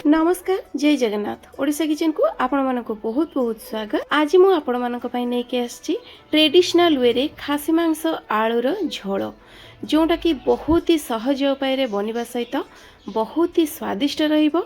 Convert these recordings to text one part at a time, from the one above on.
नमस्कार जय जगन्नाथ ओडिशा किचन को आपण मानको बहुत बहुत स्वागत। आज मु आपण मानको पई नै के आछि ट्रेडिशनल वे रे खासी मांस आलूर झोल जोटा कि बहुत ही सहज उपाय रे बनिबा सहित बहुत ही स्वादिष्ट रहिबो।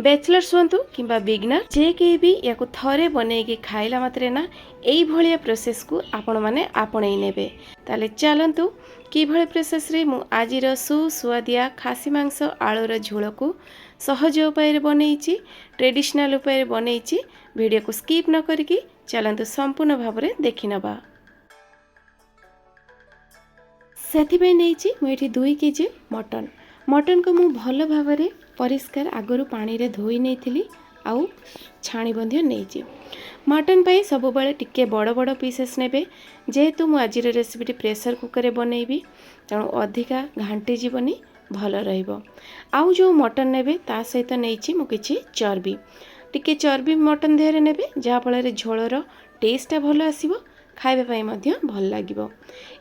बैचलर्स हुंतु किंबा बिगनर जे के भी याको थरे बनेगी खाइला मात्रे ना एई भलिया प्रोसेस को आपण माने आपणै नेबे। ताले चलंतु कि भले प्रोसेस रे मु आजिर सुस्वादिया खासी मांस आलूर झोल को सहज उपाय बनई ट्रेडिशनल उपाय बनई वीडियो को स्किप न करके चलतु संपूर्ण भाव में देखि नबा। सेथिबे नैची मुझे 2 केजी मटन को मु भल भाव में परिष्कार आगरू पानी रे धोई नहीं आउ छाणी बंध्य नहीं। मटन पाई सब बेले टिके बड़ बड़ पीसेस नेबे जेहेतु मु आज रेसिपी प्रेशर कुकर बनईबी तेणु अधिका घांटी जीवनी भल रहिबो। आउ जो मटन नेबे ता सहित नहीं मु किछि चर्बी टिके चर्बी मटन देहरे नेबे जहा फल झोलर टेस्टा भल आसीबो खाइबा पई मध्य भल लागिबो।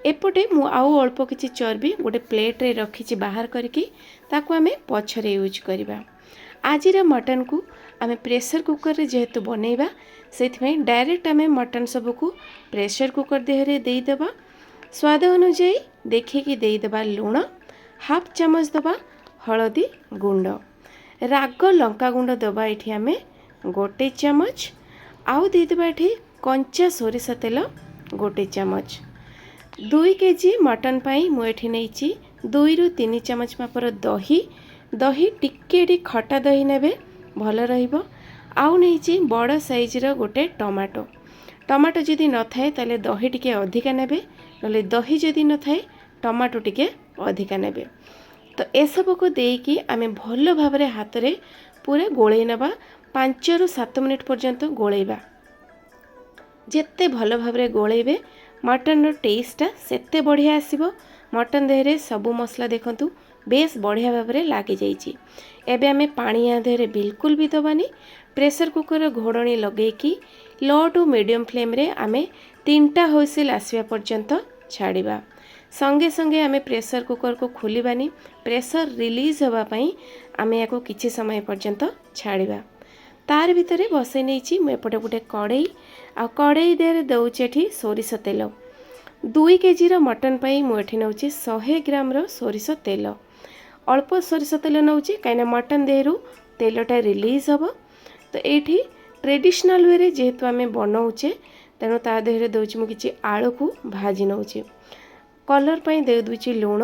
एपटे मु आउ अल्प किछि चर्बी गोटे प्लेट रे रखिछि बाहर करके ताकू आमे पछरे यूज करिबा। आजिर मटन को आमे प्रेशर कुकर रे जेहेतु बनेबा सेथि डायरेक्ट आमे मटन सब को प्रेशर कुकर देहरे देई देबा। स्वाद अनुसार देखिकी देई देबा लूण हाफ चामच दबा हलदी गुंड राग लंका गुंड दबा ये आम गोटे चामच आउ देदेबा ये कंचा सोरिष तेल गोटे चामच। 2 केजी मटन पाई मुझे नहीं 2 ରୁ 3 चामच मापर दही टिके खटा दही नेबे भल रहिबो। आउ नहीं बड़ साइजर गोटे टमाटो जदि न थाए ताले दही टिके अधिका नेबे नले दही जदि न थाए टमाटो टिके अधिका नेबे। तो ए सब को देकी आमे भल भाव में हाथ रे पूरा गोलई नबा 5 ରୁ 7 मिनिट पर्यंत गोलैबा। जेते भल भाव में गोलैबे मटन रो टेस्टा सेते बढ़िया आसीबो। मटन देहरे सबु मसला देखंतु बेस बढ़िया भाव में लागी जाइछि। एबे आमे पानी या देहरे बिल्कुल भी दबानी प्रेशर कुकर घोड़णी लगेकी लो टू मीडियम फ्लेम रे आमे 3टा हुइसिल आसीबा पर्यंत छाड़िबा। संगे संगे आमे प्रेशर कुकर को खोलिबानी प्रेशर रिलीज होबा पई आमे याको किछि समय पर्यंत छाड़िबा। तार भितरे बसै नैछि मु एपटे गोटे कड़ाई देहरे दउछि एठी सोरिष तेल 2 केजी रो मटन पई मु एठी नउछि 100 ग्राम रो सोरिष तेल। अल्प सोरिष तेल नउछि काइना मटन देहरु तेलटा रिलीज होबो। तो एठी ट्रेडिशनल वे रे जेहेतु आमे बनाउछे तेनु ता देहरे दउछि मु किछि आलू को भाजी नउछि। कलर पाई दे दूची लूण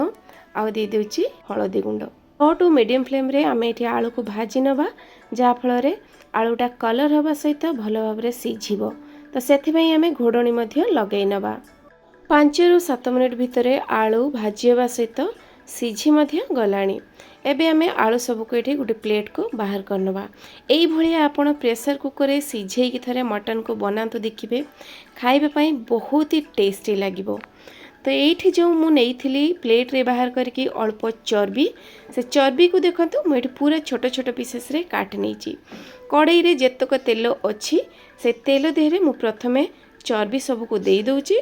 आउ दे दूची हलदी गुंड। लो टू मीडियम फ्लेम रे आमे एठी आलू को भाजी नबा जा फल रे आलूटा कलर हवा सहित भल भाव रे सिझिबो। तो सेथि पई आमे घोड़णी मध्य लगै नबा। 5 ରୁ 7 मिनिट भितरे आलू भाजी हवा सहित सिझी मध्य गलाणी। एबे आमे आलू सब को एठी गोटे प्लेट को बाहर करनबा। एई भलिया आपण प्रेशर कुकर रे सिझेई कि थरे मटन को बनांतु देखिबे खाइबा पई बहुत ही टेस्टी लागिबो। तो ये जो मुझे प्लेट रे बाहर करके अल्प चर्बी से चर्बी को देखो मुझे पूरा छोट छोट पीसेस रे काट नहीं कड़ाई रे जेतक तेल अच्छी से तेल देहरे मु प्रथमे चर्बी सब को दे दूची।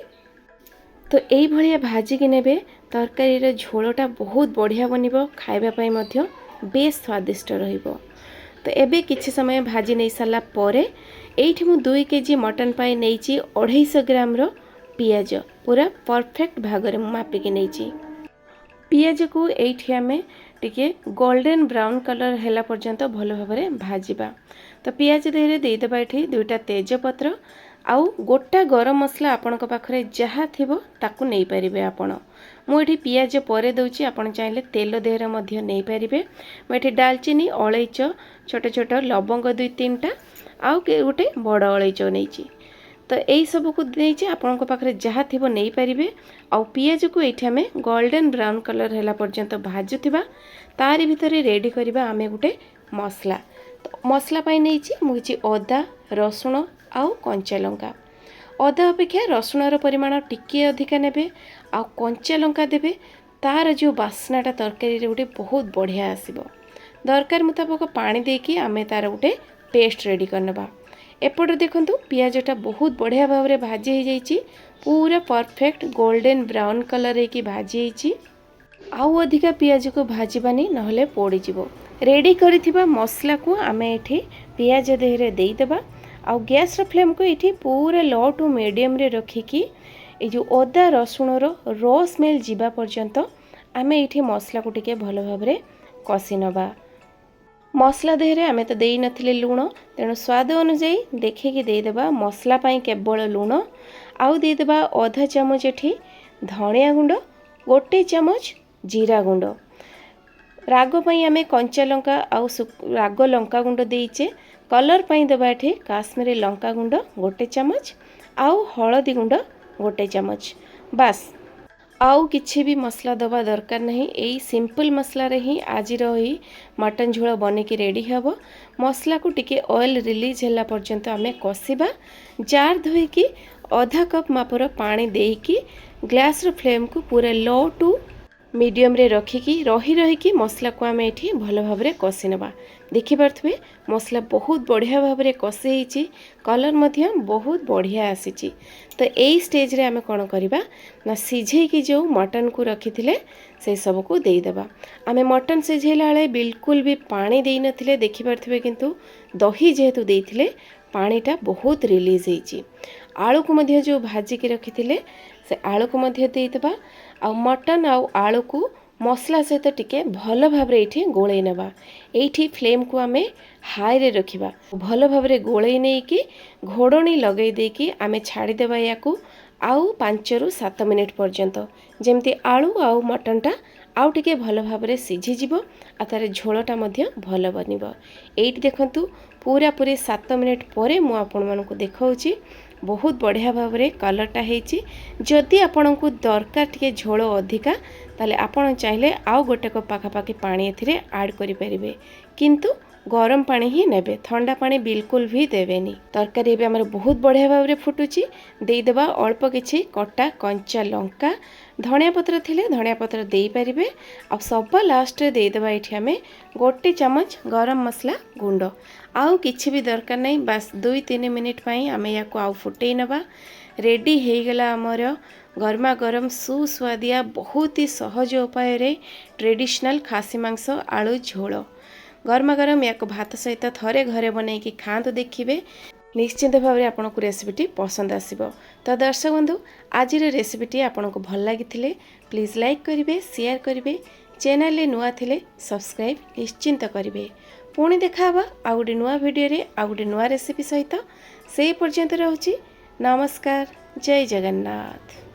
तो यही भाया भाजिकी नेबे तरकारी झोलटा बहुत बढ़िया बनिबो खाइबा पई मध्य बेस स्वादिष्ट रहिबो। तो एबे किछि समय भाजी नहीं सारा परे एठी मु 2 केजी मटन पाई नैची 250 ग्राम रो पियाज पूरा परफेक्ट भाग में मापिकी नहीं। पियाज को एठी आमे टिके गोल्डन ब्राउन कलर हैला पर्यंत भल भाव में भाजिबा। तो पियाज देहरे दे देबा एठी 2टा तेजपत्र आउ गोटा गरम मसला आपणक पाखरे जहा थिबो ताकू नै परिबे आपण। मु एठी पियाज परे दउची आपण चाहिले तेल देहरे मध्य नै परिबे। मु एठी दालचीनी अलैच छोट छोट लवंग 2-3टा आउ गोटे बड़ अलैच नैची। तो यही सब को नहीं आपण पाखे जहाँ थी नहीं पारे। आउ पियाज को ये आम गोल्डन ब्राउन कलर है पर्यंत भाजुवा तार भितर रेडी करवा आम गोटे मसला। तो मसला नहीं मुझे अदा रसुण आउ कंचा लंका। अदा अपेक्षा रसुणर परिमाण टिके अधिका नेबे आउ कंचा लंका देबे तार जो बास्नाटा तरकारी गोटे बहुत बढ़िया आसीबो। दरकार मुताबक पानी देकी आम तार गोटे पेस्ट रेडी करनबा। एपटे देखंतु पियाजटा बहुत बढ़िया भाव में भाजी हो जाइए पूरा परफेक्ट गोल्डन ब्राउन कलर है कि भाजी होइछि। आउ अधिका पियाज को भाजबानी नहले पोड़ीजिवो। रेडी करिथिबा मसला को आमे एठी पियाज देहरे देईदेबा। आउ गैस फ्लेम को एठी पूरा लो टू मीडियम रे रखिकी ए जो अदा रसुण रो स्मेल जीवा पर्यंत आमे एठी मसला को टिके भल भाबरे कषि नबा। मसला देहरे आमे तो देई नथिले लूण, तेणु स्वाद अनुसार देखिकी देदेबा। मसला पाई केवल लूण आउ देदेबा आधा चामच एठी धनिया गुंड, गोटे चामच जीरा गुंड। राग पाई आमे कंचा लंका आउ राग लंका गुंड देइचे। कलर पाई देबा एठी काश्मीरी लंका गुंड गोटे चामच आउ हळदी गुंड गोटे चामच। बास आउ किछि भी मसला दबा दरकार नहीं। यही सिंपल मसला रे ही आज ही मटन झोल बनिकी रेडी हेबो। मसला को टिके ऑयल रिलीज होला पर्यंत आमे कसिबा। जार धोइकी आधा कप मापर पानी देइकी गैस रो फ्लेम को पूरा लो टू मीडियम रे रखिकी रही मसला को आमे एठी भल भाबरे कषि नबा। देखि पारथबे मसला बहुत बढ़िया भाबरे कषि हेची, कलर मध्य बहुत बढ़िया आसीची। तो एई स्टेज रे आमे कोन करिबा ना सिझेकी जो मटन को रखिथिले से सब को देई देबा। आमे मटन सिझेला बेले बिल्कुल भी पानी देई नथिले, देखि पारथबे किंतु दही जेहेतु देइथिले पानीटा बहुत रिलीज हेची। आलू को मध्य जो भाजी के रखिथिले से आलू को मध्य देई देबा। आ मटन आउ आलू को मसला सहित टिके भल भाबरे एठी गोळेई नेबा। एठी फ्लेम को आमे हाई रे रखिबा। भल भाबरे गोळेई नेकी घोड़णी लगेई देकी आमे छाड़ी देबा याकू आउ 5 रु 7 मिनिट पर्यंत, जेमती आलू आउ मटनटा आउ टिके भल भाबरे सिझी जिवो आ तारे झोलटा मध्य भल बनिबो। एठी देखंतु पूरा पूरी 7 मिनिट परे मु आपन मानको देखाउची बहुत बढ़िया भाबरे कलरटा हेची। जदि आपनकु दरकार टिके झोल अधिका ताले आपण चाहिले आउ गोटे कप पाखापाखि पानी एथिरे ऐड करि परिबे, किंतु गरम पानी ही नेबे, ठंडा पानी बिल्कुल भी देबेनी। तरकारी एबे हमर बहुत बढ़िया भाबरे फुटुची। देई देबा अल्प किछि कटा कंचा लंका, धनिया पत्र थिले धनिया पत्र देई परिबे। आ सबा लास्ट रे देई देबा एठी हमें गोटे चामच गरम मसला गुंड। आउ किछि भी दरकार नहीं, बस 2-3 मिनिट पई हमें याको आउ फुटेई नबा। रेडी हे गला हमर गरमा गरम सुस्वादिया बहुत ही सहज उपाय रे ट्रेडिशनल खासी मांस आलू झोल। गरमा गरम या भात सहित थरे घरे बनैकी खाँतु देखिए, निश्चिंत भाव में आपको रेसिपीटी पसंद आसिबो। तो दर्शक बंधु आज रेसिपीटी आपको भल लगी प्लीज लाइक करेंगे, शेयर करेंगे, चैनल नुआ थिले सब्सक्राइब निश्चिंत करेंगे। पुणी देखा आउ गोटे नुआ वीडियो रे आउ गोटे नुआ रेसिपी सहित से पर्यंत रहूची। नमस्कार, जय जगन्नाथ।